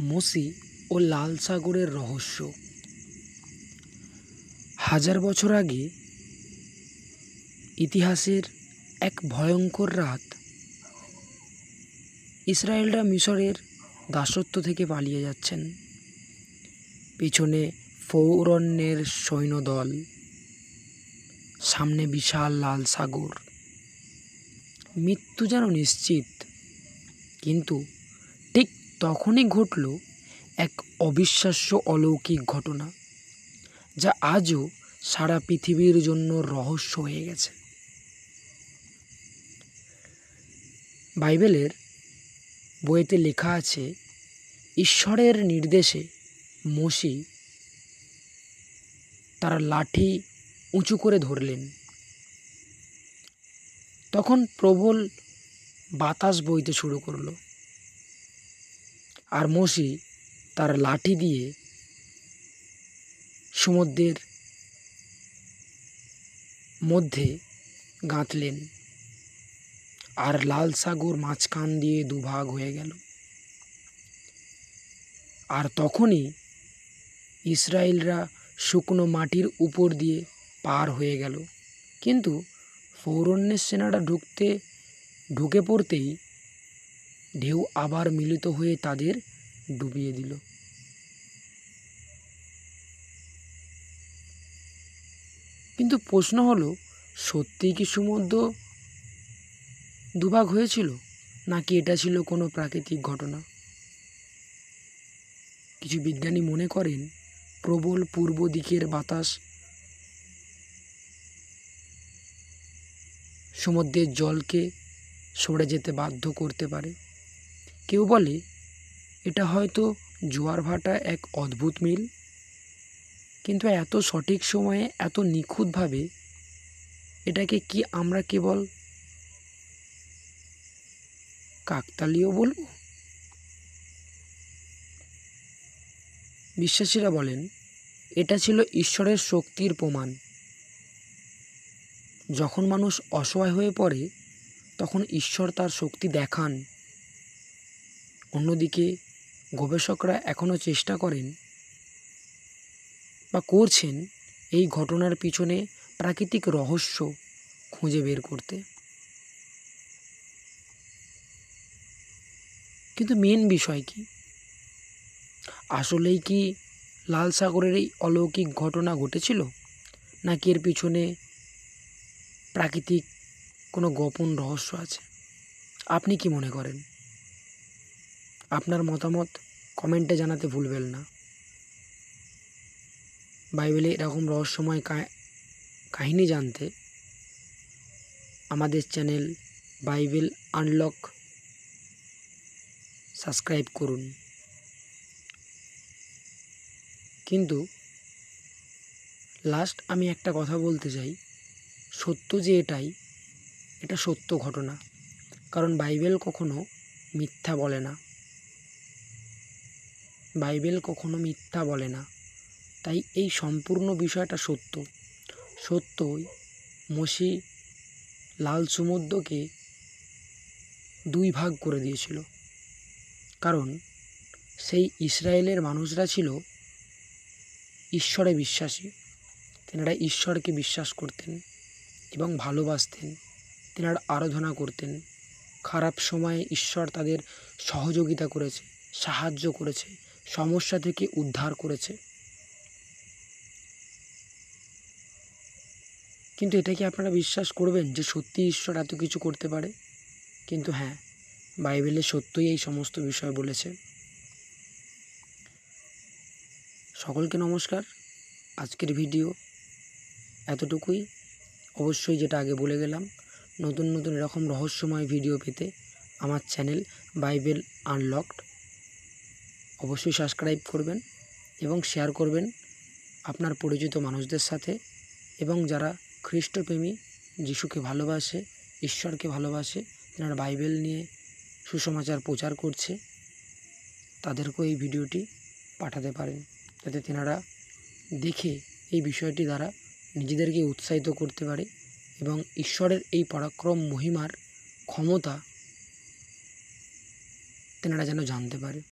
মসি ও লাল সাগরের রহস্য। হাজার বছর আগে ইতিহাসের এক ভয়ঙ্কর রাত, ইসরায়েলরা মিশরের দাসত্ব থেকে পালিয়ে যাচ্ছেন। পিছনে ফৌরনের সৈন্যদল, সামনে বিশাল লাল সাগর। মৃত্যু যেন নিশ্চিত, কিন্তু ঠিক তখনই ঘটল এক অবিশ্বাস্য অলৌকিক ঘটনা, যা আজও সারা পৃথিবীর জন্য রহস্য হয়ে গেছে। বাইবেলের বইতে লেখা আছে, ঈশ্বরের নির্দেশে মসি তার লাঠি উঁচু করে ধরলেন। তখন প্রবল বাতাস বইতে শুরু করলো, আর মসি তার লাঠি দিয়ে সমুদ্রের মধ্যে গাঁথলেন, আর লাল সাগর মাঝখান দিয়ে দুভাগ হয়ে গেল। আর তখনই ইসরায়েলরা শুকনো মাটির উপর দিয়ে পার হয়ে গেল, কিন্তু ফৌরনের সেনারা ঢুকে পড়তেই ঢেউ আবার মিলিত হয়ে তাদের ডুবিয়ে দিল। কিন্তু প্রশ্ন হলো, সত্যিই কি সমুদ্র দুভাগ হয়েছিল, নাকি এটা ছিল কোনো প্রাকৃতিক ঘটনা? কিছু বিজ্ঞানী মনে করেন, প্রবল পূর্ব দিকের বাতাস সমুদ্রের জলকে সরে যেতে বাধ্য করতে পারে। কেউ বলে এটা হয়তো জোয়ার ভাটা এক অদ্ভুত মিল। কিন্তু এত সঠিক সময়ে এত নিখুঁতভাবে এটাকে কি আমরা কেবল কাকতালীয় বলবো? বিশ্বাসীরা বলেন এটা ছিল ঈশ্বরের শক্তির প্রমাণ। যখন মানুষ অসহায় হয়ে পড়ে, তখন ঈশ্বর তার শক্তি দেখান। অন্যদিকে গবেষকরা এখনও চেষ্টা করেন বা করছেন এই ঘটনার পিছনে প্রাকৃতিক রহস্য খুঁজে বের করতে। কিন্তু মেন বিষয় কি? আসলেই কি লাল সাগরের এই অলৌকিক ঘটনা ঘটেছিল, নাকি এর পিছনে প্রাকৃতিক কোনো গোপন রহস্য আছে? আপনি কি মনে করেন? আপনার মতামত কমেন্টে জানাতে ভুলবেন না। বাইবেলে এরকম রহস্যময় কাহিনী জানতে আমাদের চ্যানেল বাইবেল আনলক সাবস্ক্রাইব করুন। কিন্তু লাস্ট আমি একটা কথা বলতে চাই, সত্য যে এটা সত্য ঘটনা, কারণ বাইবেল কখনো মিথ্যা বলে না। বাইবেল কখনো মিথ্যা বলে না, তাই এই সম্পূর্ণ বিষয়টা সত্য। সত্যই মসি লাল সমুদ্রকে দুই ভাগ করে দিয়েছিল, কারণ সেই ইসরায়েলের মানুষরা ছিল ঈশ্বরে বিশ্বাসী। তেনারা ঈশ্বরকে বিশ্বাস করতেন এবং ভালোবাসতেন, তেনারা আরাধনা করতেন। খারাপ সময়ে ঈশ্বর তাদের সহযোগিতা করেছে, সাহায্য করেছে, সমস্যা থেকে উদ্ধার করেছে। কিন্তু এটা কি আপনারা বিশ্বাস করবেন যে সত্যি ঈশ্বর এত কিছু করতে পারে? কিন্তু হ্যাঁ, বাইবেলে সত্যই এই সমস্ত বিষয় বলেছে। সকলকে নমস্কার। আজকের ভিডিও এতটুকুই। অবশ্যই যেটা আগে বলে গেলাম, নতুন নতুন এরকম রহস্যময় ভিডিও পেতে আমার চ্যানেল বাইবেল আনলকড অবশ্যই সাবস্ক্রাইব করবেন এবং শেয়ার করবেন আপনার পরিচিত মানুষদের সাথে। এবং যারা খ্রিস্টপ্রেমী, যিশুকে ভালোবাসে, ঈশ্বরকে ভালোবাসে, যারা বাইবেল নিয়ে সুসমাচার প্রচার করছে, তাদেরকেও এই ভিডিওটি পাঠাতে পারেন, যাতে তেনারা দেখে এই বিষয়টি দ্বারা নিজেদেরকে উৎসাহিত করতে পারে এবং ঈশ্বরের এই পরাক্রম মহিমার ক্ষমতা তেনারা যেন জানতে পারে।